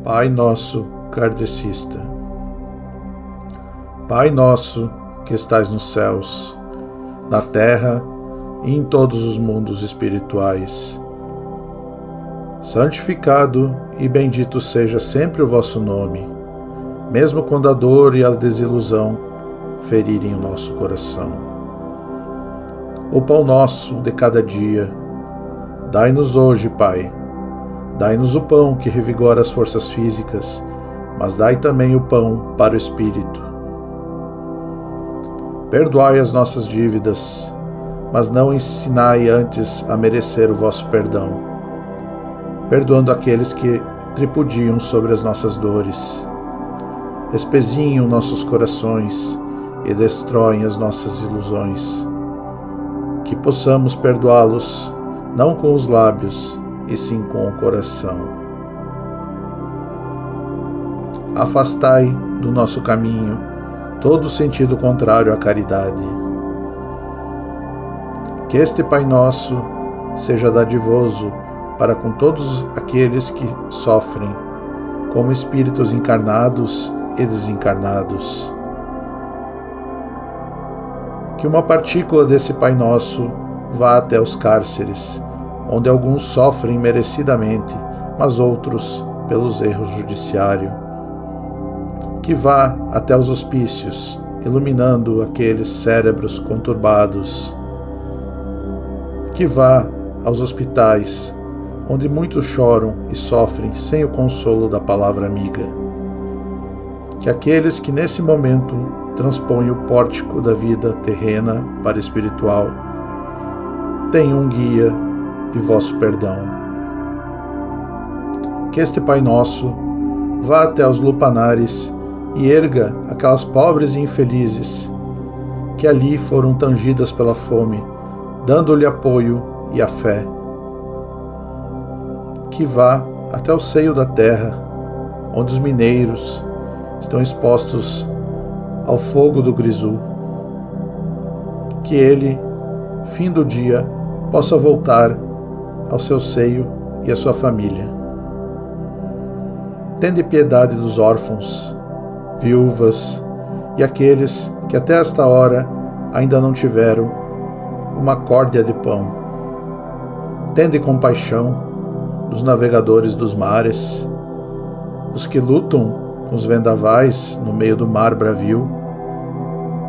Pai nosso kardecista. Pai nosso que estais nos céus, na terra e em todos os mundos espirituais, santificado e bendito seja sempre o vosso nome, mesmo quando a dor e a desilusão ferirem o nosso coração. O pão nosso de cada dia, dai-nos hoje, Pai. Dai-nos o pão que revigora as forças físicas, mas dai também o pão para o espírito. Perdoai as nossas dívidas, mas não ensinai antes a merecer o vosso perdão, perdoando aqueles que tripudiam sobre as nossas dores, espezinham nossos corações e destroem as nossas ilusões. Que possamos perdoá-los, não com os lábios, e sim com o coração. Afastai do nosso caminho todo sentido contrário à caridade. Que este Pai Nosso seja dadivoso para com todos aqueles que sofrem, como espíritos encarnados e desencarnados. Que uma partícula desse Pai Nosso vá até os cárceres, onde alguns sofrem merecidamente, mas outros pelos erros judiciários. Que vá até os hospícios, iluminando aqueles cérebros conturbados. Que vá aos hospitais, onde muitos choram e sofrem sem o consolo da palavra amiga. Que aqueles que nesse momento transpõem o pórtico da vida terrena para a espiritual tenham um guia e vosso perdão. Que este Pai Nosso vá até os lupanares e erga aquelas pobres e infelizes que ali foram tangidas pela fome, dando-lhe apoio e a fé. Que vá até o seio da terra, onde os mineiros estão expostos ao fogo do grisu. Que ele, fim do dia, possa voltar ao seu seio e à sua família. Tende piedade dos órfãos, viúvas e aqueles que até esta hora ainda não tiveram uma córdia de pão. Tende compaixão dos navegadores dos mares, dos que lutam com os vendavais no meio do mar bravio.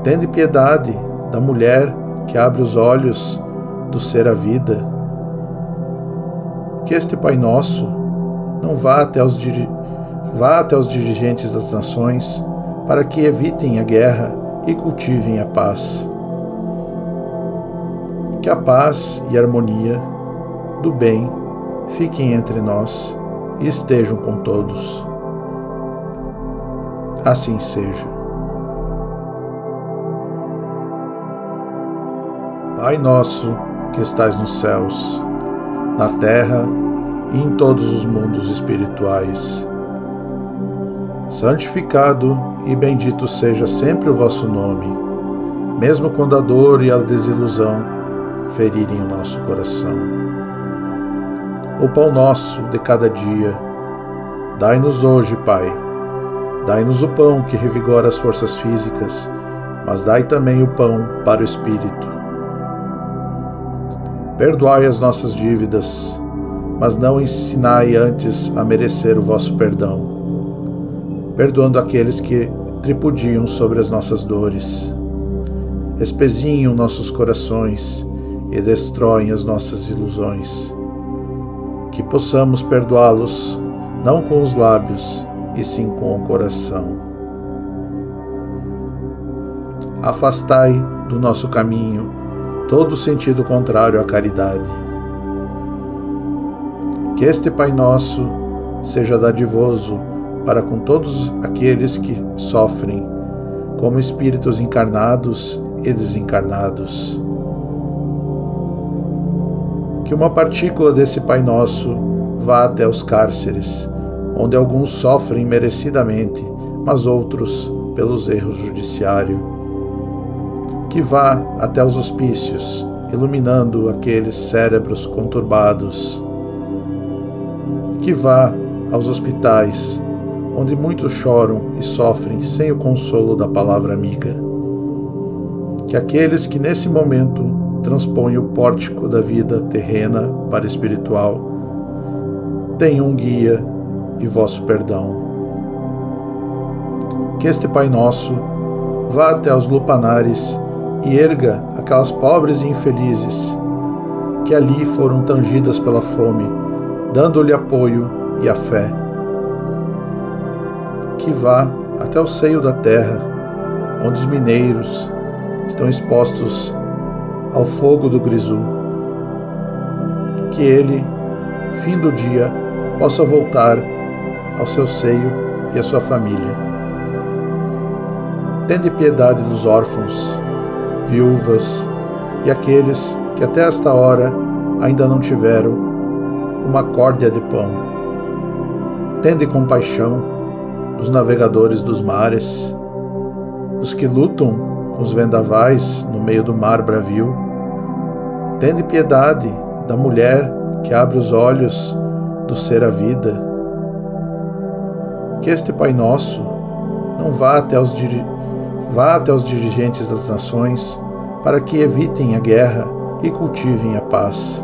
Tende piedade da mulher que abre os olhos do ser a vida. Que este Pai Nosso não vá até os dirigentes das nações para que evitem a guerra e cultivem a paz. Que a paz e a harmonia do bem fiquem entre nós e estejam com todos. Assim seja. Pai nosso que estais nos céus, na terra e em todos os mundos espirituais, santificado e bendito seja sempre o vosso nome, mesmo quando a dor e a desilusão ferirem o nosso coração. O pão nosso de cada dia, dai-nos hoje, Pai. Dai-nos o pão que revigora as forças físicas, mas dai também o pão para o espírito. Perdoai as nossas dívidas, mas não ensinai antes a merecer o vosso perdão, perdoando aqueles que tripudiam sobre as nossas dores, espezinham nossos corações e destroem as nossas ilusões. Que possamos perdoá-los, não com os lábios, e sim com o coração. Afastai do nosso caminho todo sentido contrário à caridade. Que este Pai Nosso seja dadivoso para com todos aqueles que sofrem, como espíritos encarnados e desencarnados. Que uma partícula desse Pai Nosso vá até os cárceres, onde alguns sofrem merecidamente, mas outros pelos erros judiciários. Que vá até os hospícios, iluminando aqueles cérebros conturbados. Que vá aos hospitais, onde muitos choram e sofrem sem o consolo da palavra amiga. Que aqueles que nesse momento transpõem o pórtico da vida terrena para a espiritual tenham um guia e vosso perdão. Que este Pai Nosso vá até os lupanares e erga aquelas pobres e infelizes que ali foram tangidas pela fome, dando-lhe apoio e a fé. Que vá até o seio da terra, onde os mineiros estão expostos ao fogo do grisu. Que ele, fim do dia, possa voltar ao seu seio e à sua família. Tende piedade dos órfãos, viúvas e aqueles que até esta hora ainda não tiveram uma córdia de pão. Tende compaixão dos navegadores dos mares, dos que lutam com os vendavais no meio do mar bravio. Tende piedade da mulher que abre os olhos do ser a vida. Que este Pai Nosso não vá até os dirigentes das nações para que evitem a guerra e cultivem a paz.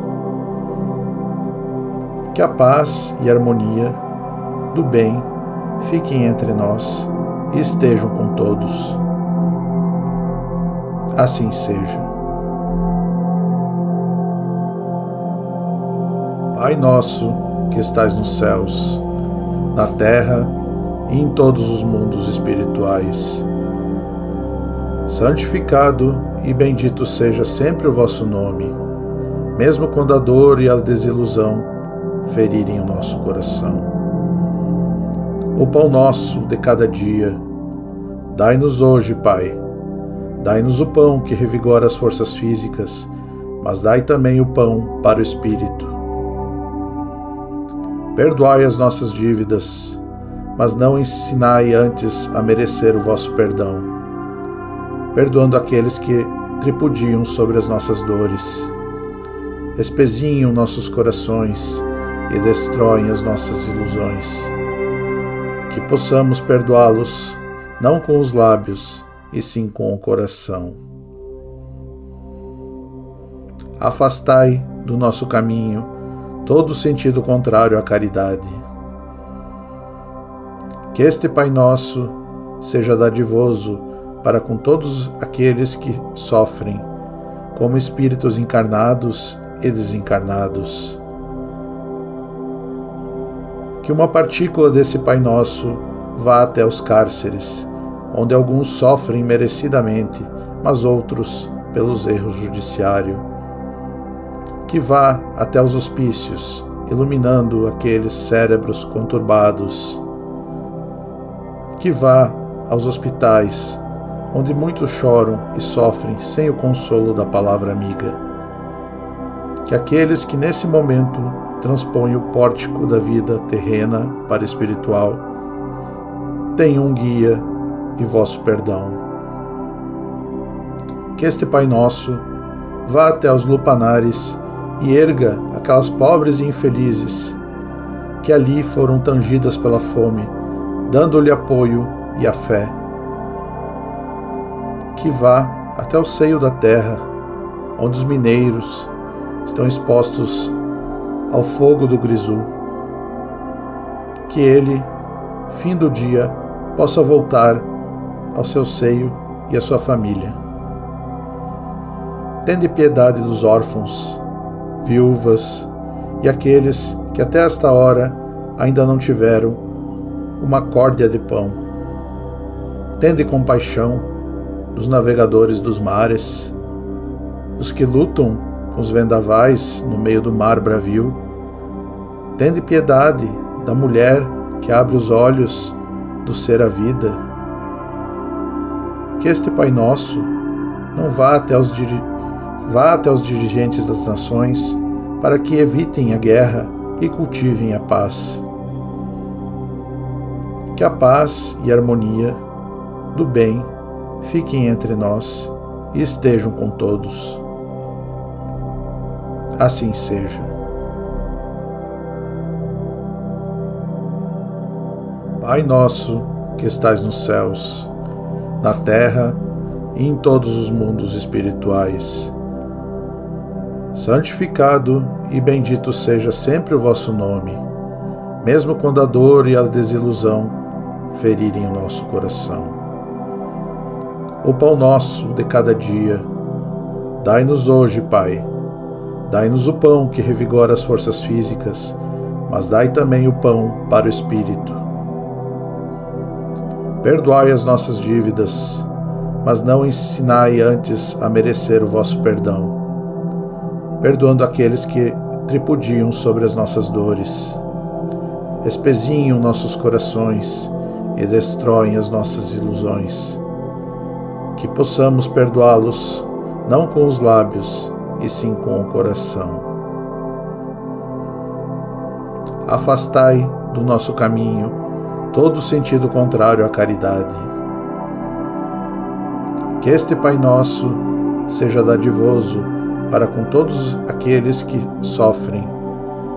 Que a paz e a harmonia do bem fiquem entre nós e estejam com todos. Assim seja. Pai nosso que estais nos céus, na terra e em todos os mundos espirituais, santificado e bendito seja sempre o vosso nome, mesmo quando a dor e a desilusão ferirem o nosso coração. O pão nosso de cada dia, dai-nos hoje, Pai. Dai-nos o pão que revigora as forças físicas, mas dai também o pão para o espírito. Perdoai as nossas dívidas, mas não ensinai antes a merecer o vosso perdão, perdoando aqueles que tripudiam sobre as nossas dores, espezinham nossos corações e destroem as nossas ilusões. Que possamos perdoá-los, não com os lábios, e sim com o coração. Afastai do nosso caminho todo sentido contrário à caridade. Que este Pai Nosso seja dadivoso para com todos aqueles que sofrem, como espíritos encarnados e desencarnados. Que uma partícula desse Pai Nosso vá até os cárceres, onde alguns sofrem merecidamente, mas outros pelos erros judiciários. Que vá até os hospícios, iluminando aqueles cérebros conturbados. Que vá aos hospitais, onde muitos choram e sofrem sem o consolo da palavra amiga. Que aqueles que nesse momento transpõem o pórtico da vida terrena para a espiritual tenham um guia e vosso perdão. Que este Pai Nosso vá até os lupanares e erga aquelas pobres e infelizes que ali foram tangidas pela fome, dando-lhe apoio e a fé. Que vá até o seio da terra, onde os mineiros estão expostos ao fogo do grisu. Que ele, fim do dia, possa voltar ao seu seio e à sua família. Tende piedade dos órfãos, viúvas e aqueles que até esta hora ainda não tiveram uma córdia de pão. Tende compaixão dos navegadores dos mares, dos que lutam com os vendavais no meio do mar bravio. Tende piedade da mulher que abre os olhos do ser a vida. Que este Pai Nosso não vá até os dirigentes das nações para que evitem a guerra e cultivem a paz. Que a paz e a harmonia do bem fiquem entre nós e estejam com todos. Assim seja. Pai nosso que estais nos céus, na terra e em todos os mundos espirituais, santificado e bendito seja sempre o vosso nome, mesmo quando a dor e a desilusão ferirem o nosso coração. O pão nosso de cada dia, dai-nos hoje, Pai. Dai-nos o pão que revigora as forças físicas, mas dai também o pão para o espírito. Perdoai as nossas dívidas, mas não ensinai antes a merecer o vosso perdão, perdoando aqueles que tripudiam sobre as nossas dores, espezinham nossos corações e destroem as nossas ilusões. Que possamos perdoá-los, não com os lábios, e sim com o coração. Afastai do nosso caminho todo sentido contrário à caridade. Que este Pai Nosso seja dadivoso para com todos aqueles que sofrem,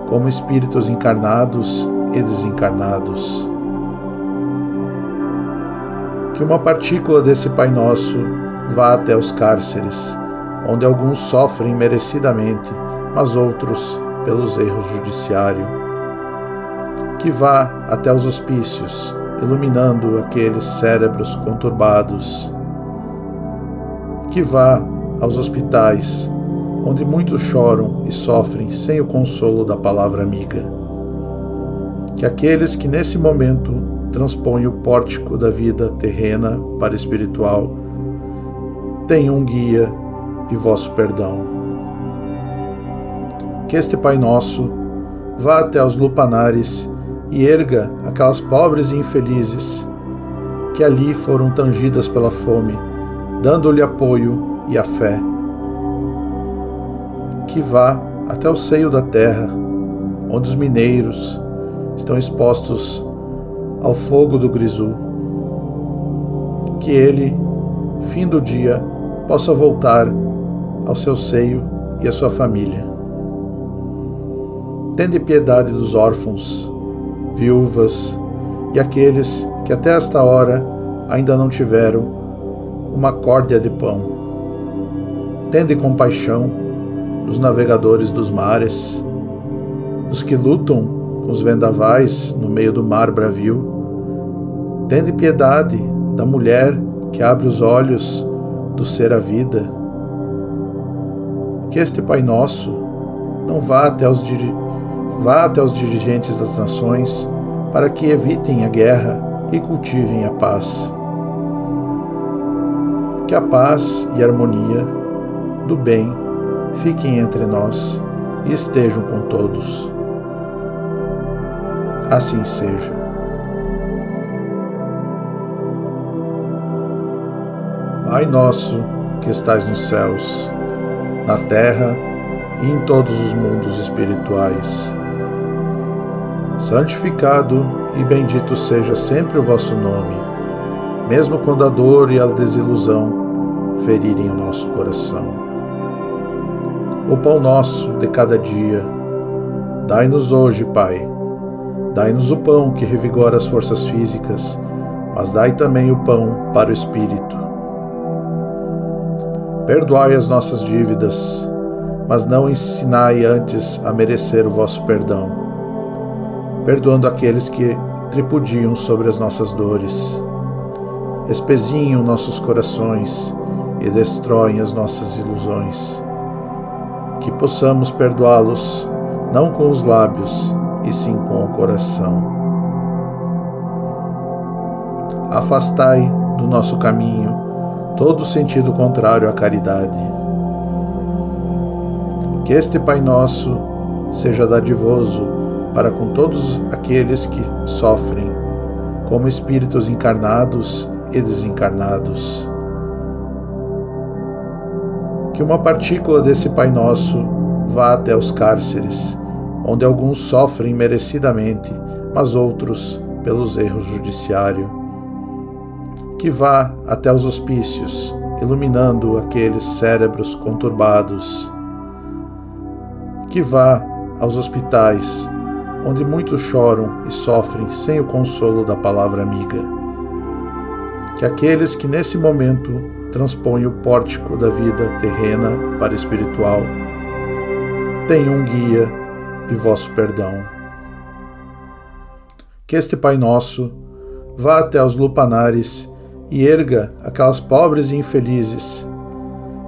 como espíritos encarnados e desencarnados. Que uma partícula desse Pai Nosso vá até os cárceres, onde alguns sofrem merecidamente, mas outros pelos erros judiciários. Que vá até os hospícios, iluminando aqueles cérebros conturbados. Que vá aos hospitais, onde muitos choram e sofrem sem o consolo da palavra amiga. Que aqueles que nesse momento transpõem o pórtico da vida terrena para a espiritual tenham um guia e vosso perdão. Que este Pai Nosso vá até os lupanares e erga aquelas pobres e infelizes que ali foram tangidas pela fome, dando-lhe apoio e a fé. Que vá até o seio da terra, onde os mineiros estão expostos ao fogo do grisu. Que ele, fim do dia, possa voltar ao seu seio e à sua família. Tende piedade dos órfãos, viúvas e aqueles que até esta hora ainda não tiveram uma córdia de pão. Tende compaixão dos navegadores dos mares, dos que lutam com os vendavais no meio do mar bravio. Tende piedade da mulher que abre os olhos do ser a vida. Que este Pai Nosso não vá até os dirigentes das nações para que evitem a guerra e cultivem a paz. Que a paz e a harmonia do bem fiquem entre nós e estejam com todos. Assim seja. Pai nosso que estais nos céus, na terra e em todos os mundos espirituais, santificado e bendito seja sempre o vosso nome, mesmo quando a dor e a desilusão ferirem o nosso coração. O pão nosso de cada dia, dai-nos hoje, Pai. Dai-nos o pão que revigora as forças físicas, mas dai também o pão para o espírito. Perdoai as nossas dívidas, mas não ensinai antes a merecer o vosso perdão, perdoando aqueles que tripudiam sobre as nossas dores, espezinham nossos corações e destroem as nossas ilusões. Que possamos perdoá-los, não com os lábios, e sim com o coração. Afastai do nosso caminho todo sentido contrário à caridade. Que este Pai Nosso seja dadivoso para com todos aqueles que sofrem, como espíritos encarnados e desencarnados. Que uma partícula desse Pai Nosso vá até os cárceres, onde alguns sofrem merecidamente, mas outros pelos erros judiciários. Que vá até os hospícios, iluminando aqueles cérebros conturbados. Que vá aos hospitais, onde muitos choram e sofrem sem o consolo da palavra amiga. Que aqueles que nesse momento transpõem o pórtico da vida terrena para a espiritual tenham um guia e vosso perdão. Que este Pai Nosso vá até os lupanares e erga aquelas pobres e infelizes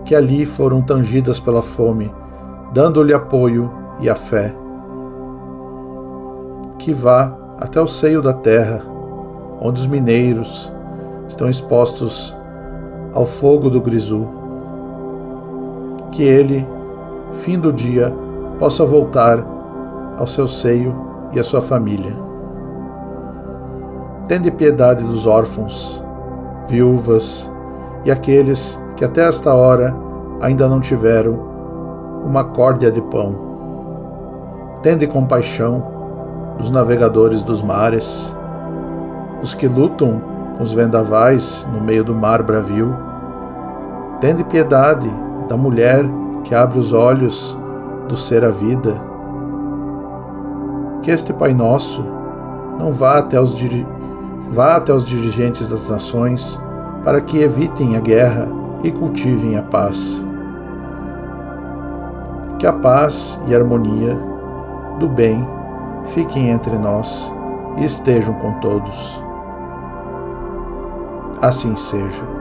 que ali foram tangidas pela fome, dando-lhe apoio e a fé. Que vá até o seio da terra, onde os mineiros estão expostos ao fogo do grisu. Que ele, fim do dia, possa voltar ao seu seio e à sua família. Tende piedade dos órfãos, viúvas e aqueles que até esta hora ainda não tiveram uma córdia de pão. Tende compaixão dos navegadores dos mares, dos que lutam com os vendavais no meio do mar bravio. Tende piedade da mulher que abre os olhos do ser a vida. Que este Pai Nosso não vá até os dirigentes das nações para que evitem a guerra e cultivem a paz. Que a paz e a harmonia do bem fiquem entre nós e estejam com todos. Assim seja.